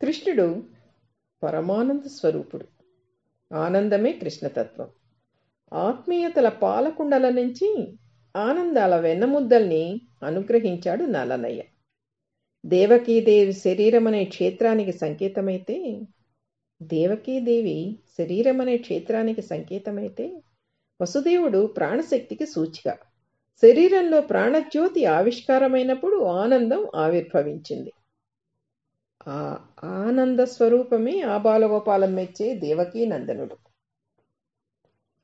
కృష్ణుడు పరమానంద స్వరూపుడు. ఆనందమే కృష్ణతత్వం. ఆత్మీయతల పాలకుండల నుంచి ఆనందాల వెన్నముద్దల్ని అనుగ్రహించాడు నలనయ్య. దేవకీదేవి శరీరమనే క్షేత్రానికి సంకేతమైతే వసుదేవుడు ప్రాణశక్తికి సూచిక. శరీరంలో ప్రాణజ్యోతి ఆవిష్కారమైనప్పుడు ఆనందం ఆవిర్భవించింది. ఆ ఆనంద స్వరూపమే ఆబాలగోపాలం మెచ్చే దేవకీ నందనుడు.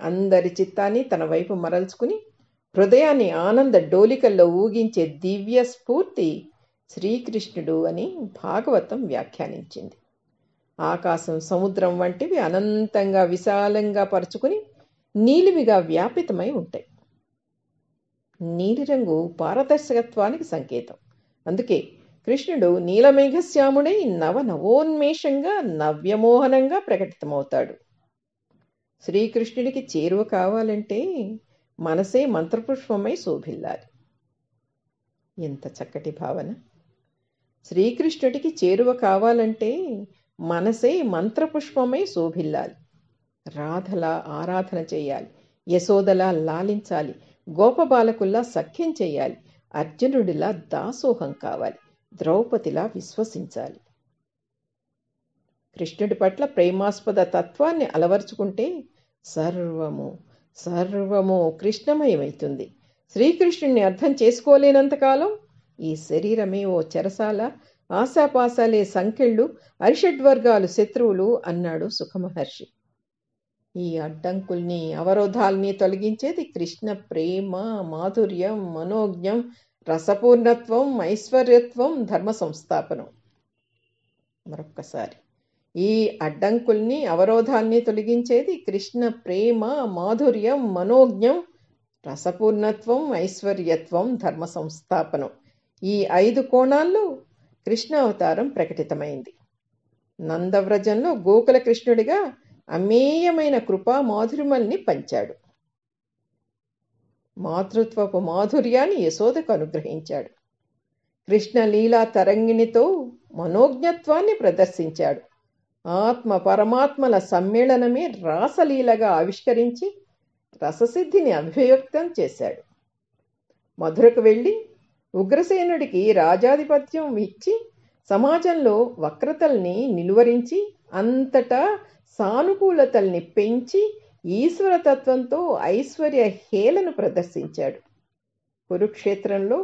అందరి చిత్తాన్ని తన వైపు మరల్చుకుని హృదయాన్ని ఆనంద డోలికల్లో ఊగించే దివ్య స్ఫూర్తి శ్రీకృష్ణుడు అని భాగవతం వ్యాఖ్యానించింది. ఆకాశం, సముద్రం వంటివి అనంతంగా విశాలంగా పరుచుకుని నీలిమిగా వ్యాపితమై ఉంటాయి. నీలిరంగు పారదర్శకత్వానికి సంకేతం. అందుకే కృష్ణుడు నీలమేఘశ్యాముడై నవోన్మేషంగా నవ్యమోహనంగా ప్రకటితమవుతాడు. శ్రీకృష్ణుడికి చేరువ కావాలంటే మనసే మంత్రపుష్పమై శోభిల్లాలి. ఎంత చక్కటి భావన! శ్రీకృష్ణుడికి చేరువ కావాలంటే మనసే మంత్రపుష్పమై శోభిల్లాలి. రాధలా ఆరాధన చేయాలి, యశోదలా లాలించాలి, గోపబాలకుల్లా సఖ్యం చేయాలి, అర్జునుడిలా దాసోహం కావాలి, ద్రౌపదిలా విశ్వసించాలి. కృష్ణుడి పట్ల ప్రేమాస్పద తత్వాన్ని అలవర్చుకుంటే సర్వము కృష్ణమయమవుతుంది. శ్రీకృష్ణుడిని అర్థం చేసుకోలేనంతకాలం ఈ శరీరమే ఓ చెరసాల, ఆశాపాశాలే సంకెళ్ళు, అరిషడ్వర్గాలు శత్రువులు అన్నాడు సుఖమహర్షి. ఈ అడ్డంకుల్ని, అవరోధాల్ని తొలగించేది కృష్ణ ప్రేమ, మాధుర్యం, మనోజ్ఞం, రసపూర్ణత్వం, ఐశ్వర్యత్వం, ధర్మ సంస్థాపనం. మరొక్కసారి, ఈ అడ్డంకుల్ని, అవరోధాల్ని తొలగించేది కృష్ణ ప్రేమ, మాధుర్యం, మనోజ్ఞం, రసపూర్ణత్వం, ఐశ్వర్యత్వం, ధర్మ సంస్థాపనం. ఈ 5 కోణాల్లో కృష్ణ అవతారం ప్రకటితమైంది. నందవ్రజంలో గోకుల కృష్ణుడిగా అమేయమైన కృపా మాధుర్యమల్ని పంచాడు. మాతృత్వపు మాధుర్యాన్ని యశోదకు అనుగ్రహించాడు. కృష్ణ లీలా తరంగిణితో మనోజ్ఞత్వాన్ని ప్రదర్శించాడు. ఆత్మ పరమాత్మల సమ్మేళనమే రాసలీలగా ఆవిష్కరించి రససిద్ధిని అభివ్యక్తం చేశాడు. మధురకు వెళ్ళి ఉగ్రసేనుడికి రాజాధిపత్యం ఇచ్చి సమాజంలో వక్రతల్ని నిలువరించి అంతటా సానుకూలతల్ని పెంచి ఈశ్వరతత్వంతో ఐశ్వర్య హేళను ప్రదర్శించాడు. కురుక్షేత్రంలో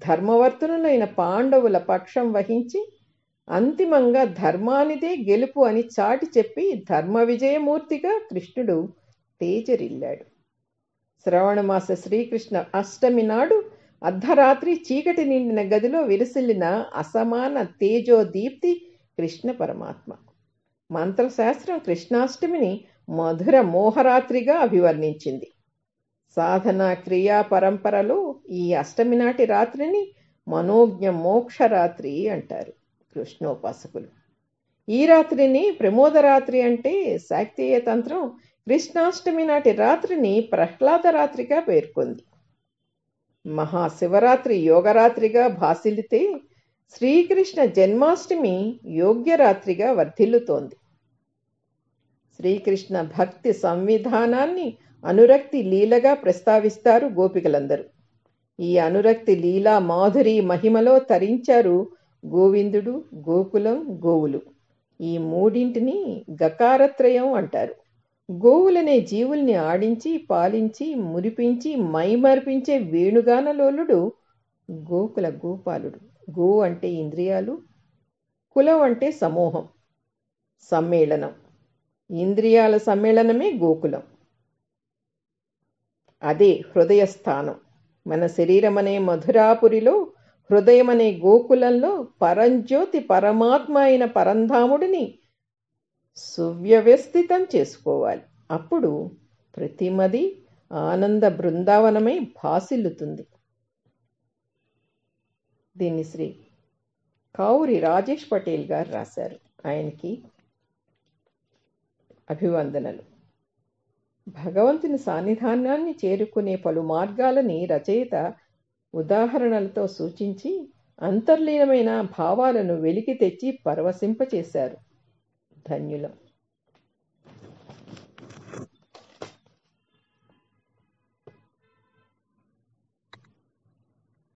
ధర్మవర్తనులైన పాండవుల పక్షం వహించి అంతిమంగా ధర్మానిదే గెలుపు అని చాటి చెప్పి ధర్మ విజయమూర్తిగా కృష్ణుడు తేజరిల్లాడు. శ్రవణమాస శ్రీకృష్ణ అష్టమి నాడు అర్ధరాత్రి చీకటి నిండిన గదిలో విరసిల్లిన అసమాన తేజోదీప్తి కృష్ణ పరమాత్మ. మంత్రశాస్త్రం కృష్ణాష్టమిని మధుర మోహరాత్రిగా అభివర్ణించింది. సాధన క్రియా పరంపరలో ఈ అష్టమి నాటి రాత్రిని మనోజ్ఞ మోక్షరాత్రి అంటారు కృష్ణోపాసకులు. ఈ రాత్రిని ప్రమోదరాత్రి అంటే శాక్తేయ తంత్రం కృష్ణాష్టమి నాటి రాత్రిని ప్రహ్లాద రాత్రిగా పేర్కొంది. మహాశివరాత్రి యోగరాత్రిగా భాసిల్లితే శ్రీకృష్ణ జన్మాష్టమి యోగ్యరాత్రిగా వర్ధిల్లుతోంది. శ్రీకృష్ణ భక్తి సంవిధానాన్ని అనురక్తి లీలగా ప్రస్తావిస్తారు గోపికలందరూ. ఈ అనురక్తి లీలా మాధురి మహిమలో తరించారు గోవిందుడు, గోకులం, గోవులు. ఈ మూడింటిని గకారత్రయం అంటారు. గోవులనే జీవుల్ని ఆడించి, పాలించి, మురిపించి, మైమర్పించే వేణుగానలోలుడు గోకుల గోపాలుడు. గో అంటే ఇంద్రియాలు, కులం అంటే సమూహం, సమ్మేళనం. ఇంద్రియాల సమ్మేళనమే గోకులం. అదే హృదయ స్థానం. మన శరీరమనే మధురాపురిలో, హృదయమనే గోకులంలో పరంజ్యోతి పరమాత్మ అయిన పరంధాముడిని సువ్యవస్థితం చేసుకోవాలి. అప్పుడు ప్రతిమది ఆనంద బృందావనమై భాసిల్లుతుంది. దీన్ని శ్రీ కావురి రాజేష్ పటేల్ గారు రాశారు. ఆయనకి అభివందనలు. భగవంతుని సాన్నిధానాన్ని చేరుకునే పలు మార్గాలని రచయిత ఉదాహరణలతో సూచించి అంతర్లీనమైన భావాలను వెలికి తెచ్చి పరవశింపచేశారు. ధన్యులం.